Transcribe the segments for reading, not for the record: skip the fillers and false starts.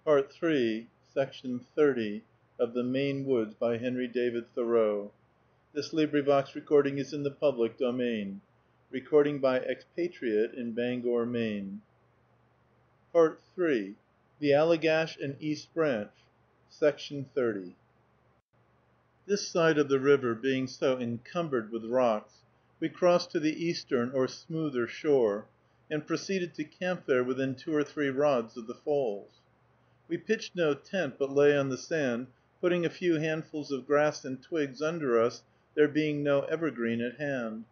Part III, Section 30 of The Maine Woods by Henry David Thoreau. This recording is in the public domain. Recording by expatriate in Bangor, Maine. Part III, The Allegash and East Branch, Section 30. This side of the river being so encumbered with rocks, we crossed to the eastern or smoother shore, and proceeded to camp there within 2 or 3 rods of the falls. We pitched no tent, but lay on the sand, putting a few handfuls of grass and twigs under us, there being no evergreen at hand.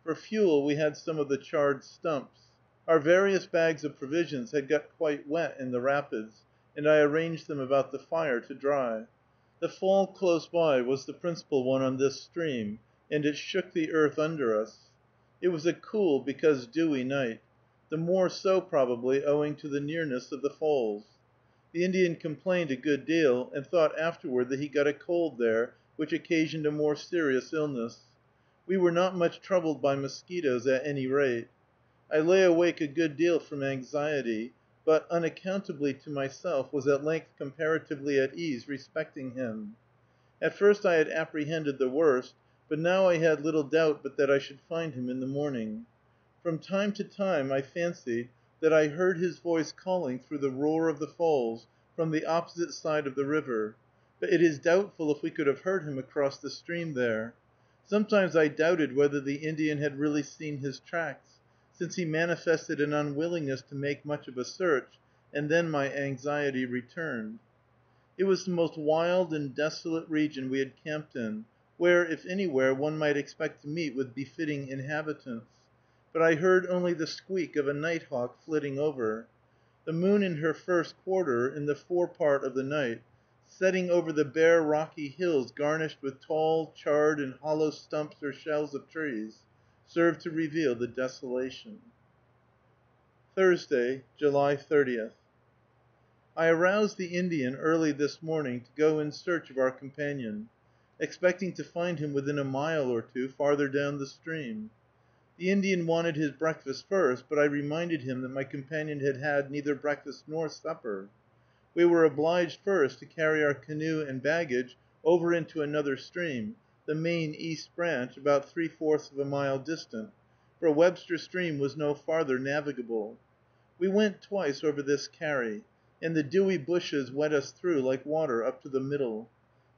For fuel we had some of the charred stumps. Our various bags of provisions had got quite wet in the rapids, and I arranged them about the fire to dry. The fall close by was the principal one on this stream, and it shook the earth under us. It was a cool, because dewy night, the more so probably owing to the nearness of the falls. The Indian complained a good deal, and thought afterward that he got a cold there, which occasioned a more serious illness. We were not much troubled by mosquitoes, at any rate. I lay awake a good deal from anxiety, but, unaccountably to myself, was at length comparatively at ease respecting him. At first I had apprehended the worst, but now I had little doubt but that I should find him in the morning. From time to time I fancied that I heard his voice calling through the roar of the falls from the opposite side of the river, but it is doubtful if we could have heard him across the stream there. Sometimes I doubted whether the Indian had really seen his tracks, since he manifested an unwillingness to make much of a search, and then my anxiety returned. It was the most wild and desolate region we had camped in, where, if anywhere, one might expect to meet with befitting inhabitants. But I heard only the squeak of a night hawk flitting over. The moon in her first quarter, in the forepart of the night, setting over the bare rocky hills garnished with tall, charred, and hollow stumps or shells of trees, served to reveal the desolation. Thursday, July 30th. I aroused the Indian early this morning to go in search of our companion, expecting to find him within a mile or two farther down the stream. The Indian wanted his breakfast first, but I reminded him that my companion had had neither breakfast nor supper. We were obliged first to carry our canoe and baggage over into another stream, the main East Branch, about 3/4 of a mile distant, for Webster Stream was no farther navigable. We went twice over this carry, and the dewy bushes wet us through like water up to the middle.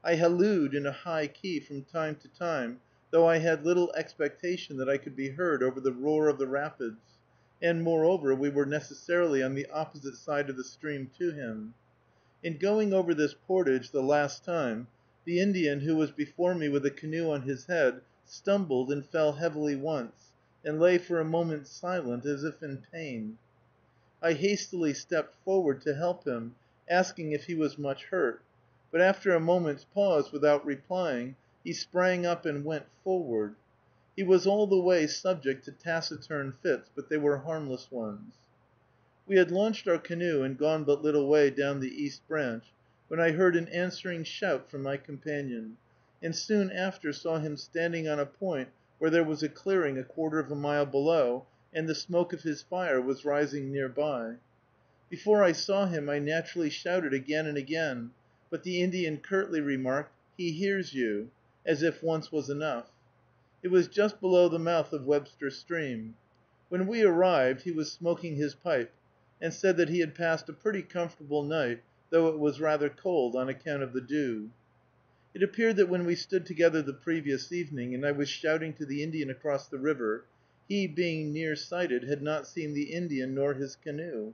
I hallooed in a high key from time to time, though I had little expectation that I could be heard over the roar of the rapids, and, moreover, we were necessarily on the opposite side of the stream to him. In going over this portage the last time, the Indian, who was before me with a canoe on his head, stumbled and fell heavily once, and lay for a moment silent, as if in pain. I hastily stepped forward to help him, asking if he was much hurt, but after a moment's pause, without replying, he sprang up and went forward. He was all the way subject to taciturn fits, but they were harmless ones. We had launched our canoe and gone but little way down the East Branch, when I heard an answering shout from my companion, and soon after saw him standing on a point where there was a clearing 1/4 of a mile below, and the smoke of his fire was rising near by. Before I saw him, I naturally shouted again and again, but the Indian curtly remarked, "He hears you," as if once was enough. It was just below the mouth of Webster Stream. When we arrived, he was smoking his pipe, and said that he had passed a pretty comfortable night, though it was rather cold on account of the dew. It appeared that when we stood together the previous evening, and I was shouting to the Indian across the river, he, being near sighted, had not seen the Indian nor his canoe,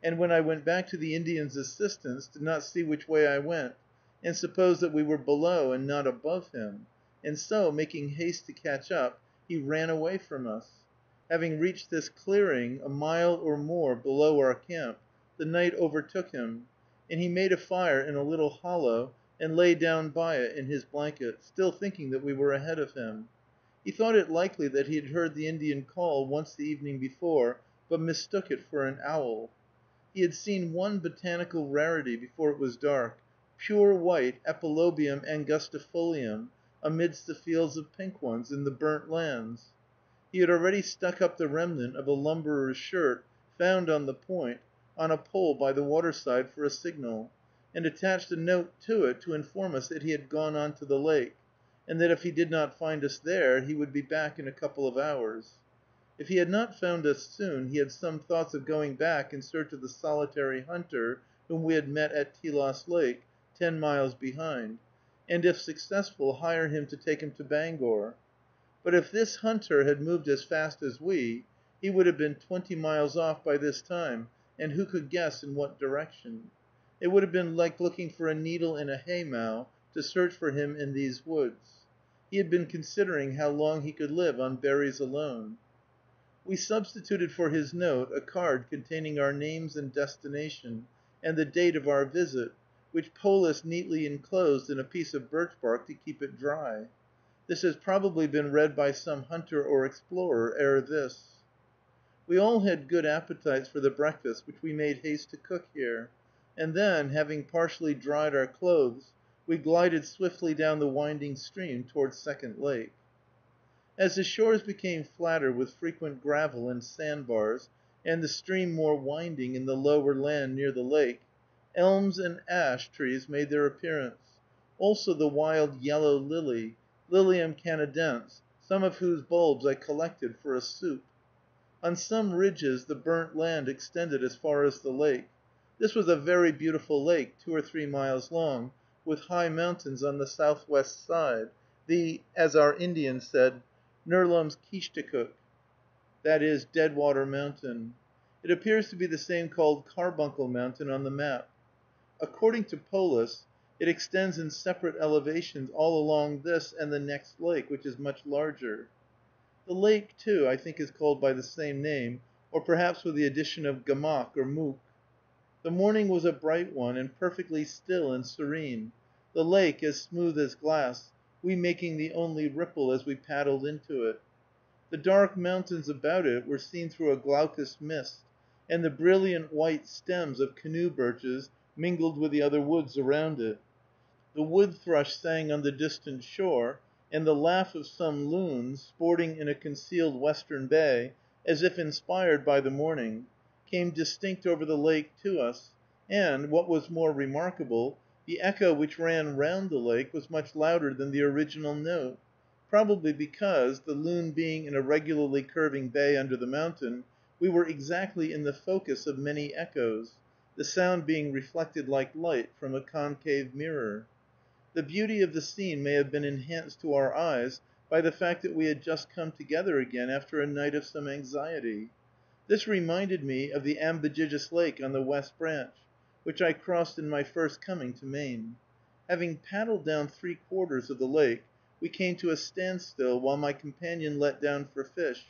and when I went back to the Indian's assistance, did not see which way I went, and supposed that we were below and not above him, and so, making haste to catch up, he ran away from us. Having reached this clearing, a mile or more below our camp, the night overtook him, and he made a fire in a little hollow, and lay down by it in his blanket, still thinking that we were ahead of him. He thought it likely that he had heard the Indian call once the evening before, but mistook it for an owl. He had seen one botanical rarity before it was dark, pure white Epilobium angustifolium, amidst the fields of pink ones, in the burnt lands. He had already stuck up the remnant of a lumberer's shirt, found on the point, on a pole by the waterside for a signal, and attached a note to it to inform us that he had gone on to the lake, and that if he did not find us there, he would be back in a couple of hours. If he had not found us soon, he had some thoughts of going back in search of the solitary hunter whom we had met at Telos Lake, 10 miles behind, and if successful, hire him to take him to Bangor. But if this hunter had moved as fast as we, he would have been 20 miles off by this time, and who could guess in what direction? It would have been like looking for a needle in a haymow to search for him in these woods. He had been considering how long he could live on berries alone. We substituted for his note a card containing our names and destination, and the date of our visit, which Polis neatly enclosed in a piece of birch bark to keep it dry. This has probably been read by some hunter or explorer ere this. We all had good appetites for the breakfast which we made haste to cook here, and then, having partially dried our clothes, we glided swiftly down the winding stream toward Second Lake. As the shores became flatter with frequent gravel and sand bars, and the stream more winding in the lower land near the lake, elms and ash trees made their appearance, also the wild yellow lily, Lilium canadense, some of whose bulbs I collected for a soup. On some ridges the burnt land extended as far as the lake. This was a very beautiful lake, 2 or 3 miles long, with high mountains on the southwest side, the, as our Indian said, Nerlumskeechticook, that is, Deadwater Mountain. It appears to be the same called Carbuncle Mountain on the map. According to Polis, it extends in separate elevations all along this and the next lake, which is much larger. The lake, too, I think is called by the same name, or perhaps with the addition of gamock or mook. The morning was a bright one, and perfectly still and serene, the lake as smooth as glass, we making the only ripple as we paddled into it. The dark mountains about it were seen through a glaucous mist, and the brilliant white stems of canoe birches mingled with the other woods around it. The wood thrush sang on the distant shore, and the laugh of some loons, sporting in a concealed western bay, as if inspired by the morning, came distinct over the lake to us, and, what was more remarkable, the echo which ran round the lake was much louder than the original note, probably because, the loon being in a regularly curving bay under the mountain, we were exactly in the focus of many echoes, the sound being reflected like light from a concave mirror. The beauty of the scene may have been enhanced to our eyes by the fact that we had just come together again after a night of some anxiety. This reminded me of the Ambejijis Lake on the West Branch, which I crossed in my first coming to Maine. Having paddled down 3/4 of the lake, we came to a standstill while my companion let down for fish.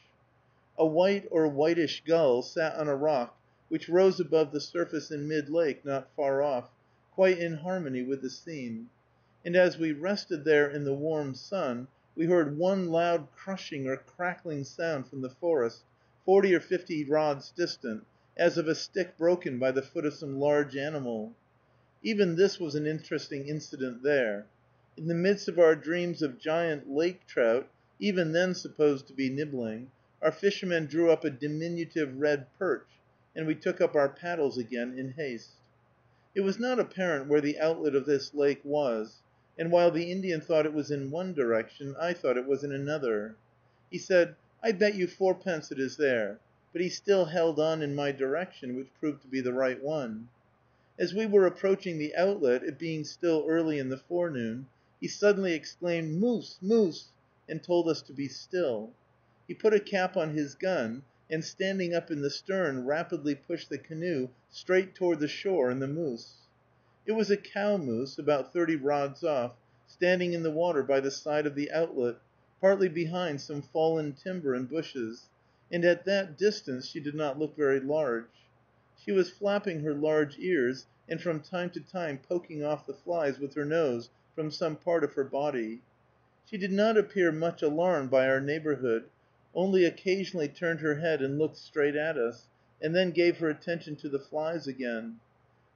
A white or whitish gull sat on a rock which rose above the surface in mid-lake, not far off, quite in harmony with the scene; and as we rested there in the warm sun, we heard one loud crushing or crackling sound from the forest, 40 or 50 rods distant, as of a stick broken by the foot of some large animal. Even this was an interesting incident there. In the midst of our dreams of giant lake trout, even then supposed to be nibbling, our fishermen drew up a diminutive red perch, and we took up our paddles again in haste. It was not apparent where the outlet of this lake was, and while the Indian thought it was in one direction, I thought it was in another. He said, "I bet you 4d. It is there," but he still held on in my direction, which proved to be the right one. As we were approaching the outlet, it being still early in the forenoon, he suddenly exclaimed, "Moose! Moose!" and told us to be still. He put a cap on his gun, and standing up in the stern, rapidly pushed the canoe straight toward the shore and the moose. It was a cow moose, about 30 rods off, standing in the water by the side of the outlet, partly behind some fallen timber and bushes, and at that distance she did not look very large. She was flapping her large ears, and from time to time poking off the flies with her nose from some part of her body. She did not appear much alarmed by our neighborhood, only occasionally turned her head and looked straight at us, and then gave her attention to the flies again.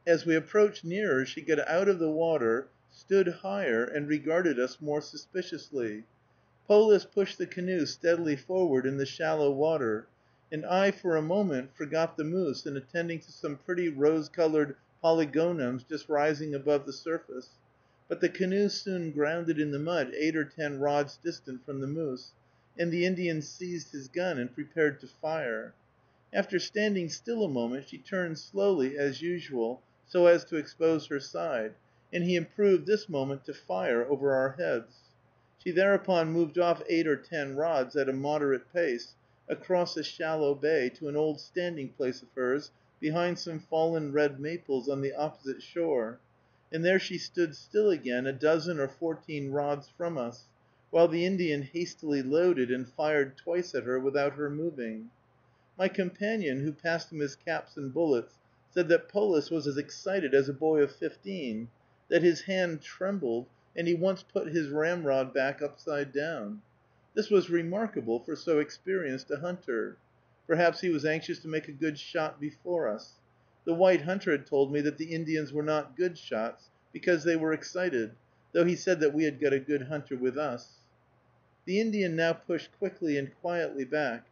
As we approached nearer, she got out of the water, stood higher, and regarded us more suspiciously. Polis pushed the canoe steadily forward in the shallow water, and I for a moment forgot the moose in attending to some pretty rose colored polygonums just rising above the surface; but the canoe soon grounded in the mud 8 or 10 rods distant from the moose, and the Indian seized his gun and prepared to fire. After standing still a moment, she turned slowly, as usual, so as to expose her side, and he improved this moment to fire over our heads. She thereupon moved off 8 or 10 rods at a moderate pace, across a shallow bay, to an old standing place of hers behind some fallen red maples on the opposite shore, and there she stood still again, a dozen or 14 rods from us, while the Indian hastily loaded and fired twice at her without her moving. My companion, who passed him his caps and bullets, said that Polis was as excited as a boy of 15, that his hand trembled, and he once put his ramrod back upside down. This was remarkable for so experienced a hunter. Perhaps he was anxious to make a good shot before us. The white hunter had told me that the Indians were not good shots, because they were excited, though he said that we had got a good hunter with us. The Indian now pushed quickly and quietly back,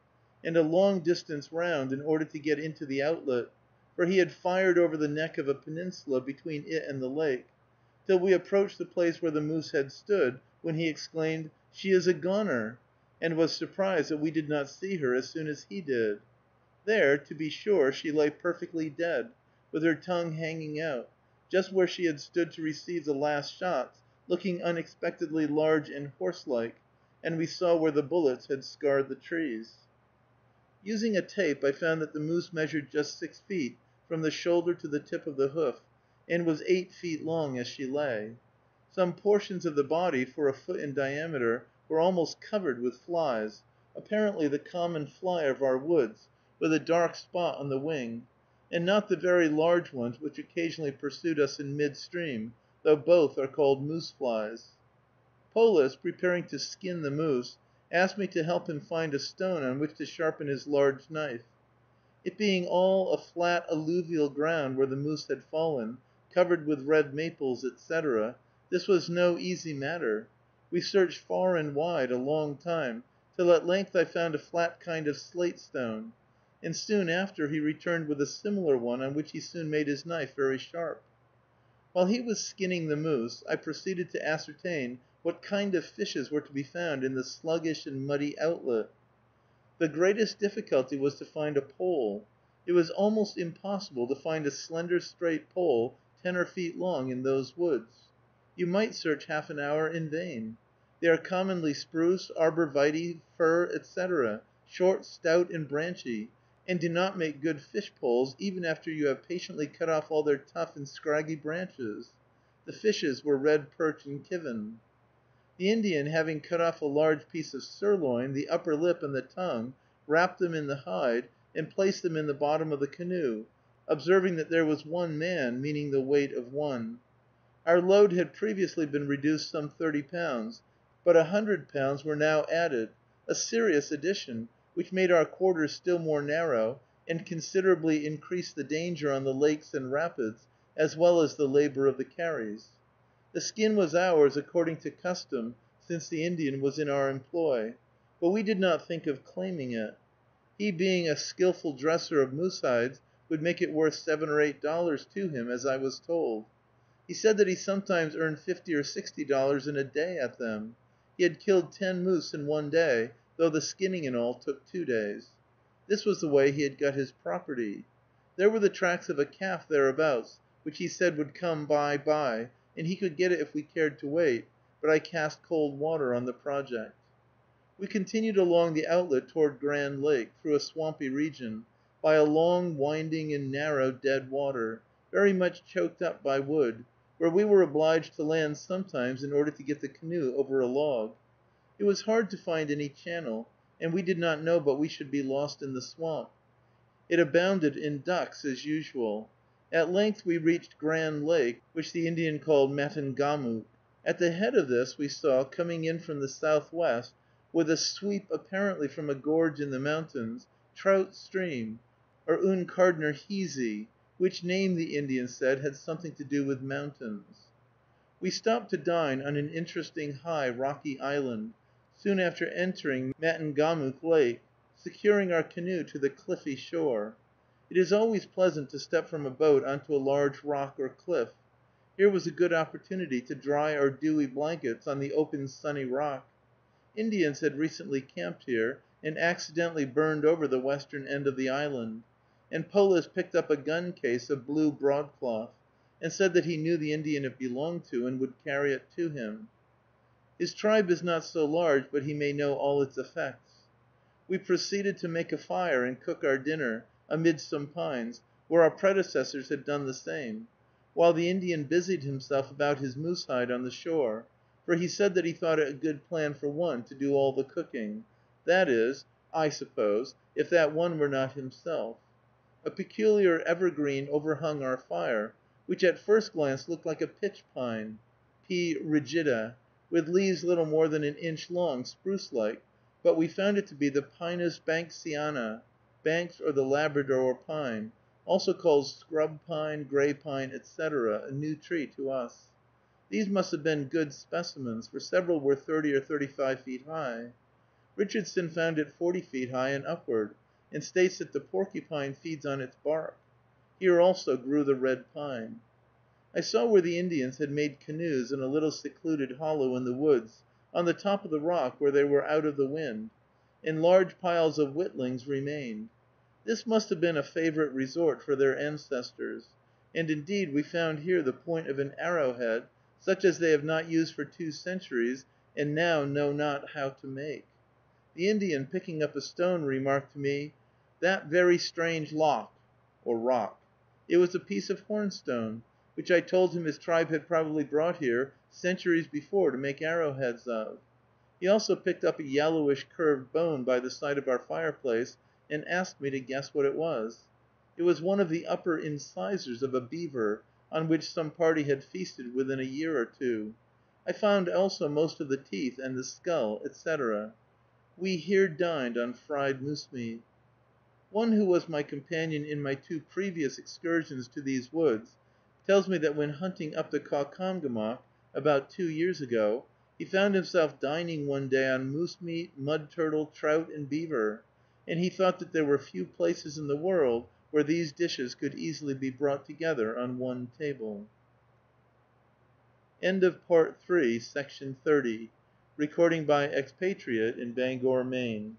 and a long distance round, in order to get into the outlet, for he had fired over the neck of a peninsula between it and the lake, till we approached the place where the moose had stood, when he exclaimed, "She is a goner," and was surprised that we did not see her as soon as he did. There, to be sure, she lay perfectly dead, with her tongue hanging out, just where she had stood to receive the last shots, looking unexpectedly large and horse-like, and we saw where the bullets had scarred the trees. Using a tape, I found that the moose measured just 6 feet from the shoulder to the tip of the hoof, and was 8 feet long as she lay. Some portions of the body, for a foot in diameter, were almost covered with flies, apparently the common fly of our woods, with a dark spot on the wing, and not the very large ones which occasionally pursued us in mid-stream, though both are called moose flies. Polis, preparing to skin the moose, asked me to help him find a stone on which to sharpen his large knife. It being all a flat alluvial ground where the moose had fallen, covered with red maples, etc., this was no easy matter. We searched far and wide, a long time, till at length I found a flat kind of slate stone, and soon after he returned with a similar one, on which he soon made his knife very sharp. While he was skinning the moose, I proceeded to ascertain what kind of fishes were to be found in the sluggish and muddy outlet. The greatest difficulty was to find a pole. It was almost impossible to find a slender, straight pole 10 or feet long in those woods. You might search half an hour in vain. They are commonly spruce, arbor vitæ, fir, etc., short, stout, and branchy, and do not make good fish poles, even after you have patiently cut off all their tough and scraggy branches. The fishes were red perch and kivin. The Indian, having cut off a large piece of sirloin, the upper lip, and the tongue, wrapped them in the hide, and placed them in the bottom of the canoe, observing that there was one man, meaning the weight of one. Our load had previously been reduced some 30 pounds, but 100 pounds were now added, a serious addition, which made our quarters still more narrow, and considerably increased the danger on the lakes and rapids, as well as the labor of the carries. The skin was ours according to custom, since the Indian was in our employ, but we did not think of claiming it. He, being a skillful dresser of moose hides, would make it worth $7 or $8 to him, as I was told. He said that he sometimes earned $50 or $60 in a day at them. He had killed 10 moose in one day, though the skinning and all took 2 days. This was the way he had got his property. There were the tracks of a calf thereabouts, which he said would come by, and he could get it if we cared to wait, but I cast cold water on the project. We continued along the outlet toward Grand Lake, through a swampy region, by a long, winding, and narrow dead water, very much choked up by wood, where we were obliged to land sometimes in order to get the canoe over a log. It was hard to find any channel, and we did not know but we should be lost in the swamp. It abounded in ducks, as usual. At length we reached Grand Lake, which the Indian called Matungamook. At the head of this we saw, coming in from the southwest, with a sweep apparently from a gorge in the mountains, Trout Stream, or Uncardnerheezy, which name, the Indian said, had something to do with mountains. We stopped to dine on an interesting high rocky island, soon after entering Matungamook Lake, securing our canoe to the cliffy shore. It is always pleasant to step from a boat onto a large rock or cliff. Here was a good opportunity to dry our dewy blankets on the open sunny rock. Indians had recently camped here, and accidentally burned over the western end of the island, and Polis picked up a gun case of blue broadcloth, and said that he knew the Indian it belonged to, and would carry it to him. His tribe is not so large but he may know all its effects. We proceeded to make a fire and cook our dinner, amid some pines, where our predecessors had done the same, while the Indian busied himself about his moose hide on the shore, for he said that he thought it a good plan for one to do all the cooking, that is, I suppose, if that one were not himself. A peculiar evergreen overhung our fire, which at first glance looked like a pitch pine (P. rigida), with leaves little more than an inch long, spruce-like, but we found it to be the Pinus banksiana, Banks or the Labrador pine, also called scrub pine, gray pine, etc., a new tree to us. These must have been good specimens, for several were 30 or 35 feet high. Richardson found it 40 feet high and upward, and states that the porcupine feeds on its bark. Here also grew the red pine. I saw where the Indians had made canoes in a little secluded hollow in the woods, on the top of the rock, where they were out of the wind, and large piles of whittlings remained. This must have been a favorite resort for their ancestors, and indeed we found here the point of an arrowhead, such as they have not used for 2 centuries, and now know not how to make. The Indian, picking up a stone, remarked to me, "That very strange lock," or rock. It was a piece of hornstone, which I told him his tribe had probably brought here centuries before to make arrowheads of. He also picked up a yellowish curved bone by the side of our fireplace, and asked me to guess what it was. It was one of the upper incisors of a beaver, on which some party had feasted within a year or two. I found also most of the teeth and the skull, etc. We here dined on fried moose meat. One who was my companion in my 2 previous excursions to these woods tells me that when hunting up the Caucomgomoc, about 2 years ago, he found himself dining one day on moose meat, mud turtle, trout, and beaver, and he thought that there were few places in the world where these dishes could easily be brought together on one table. End of Part 3, Section 30. Recording by Expatriate in Bangor, Maine.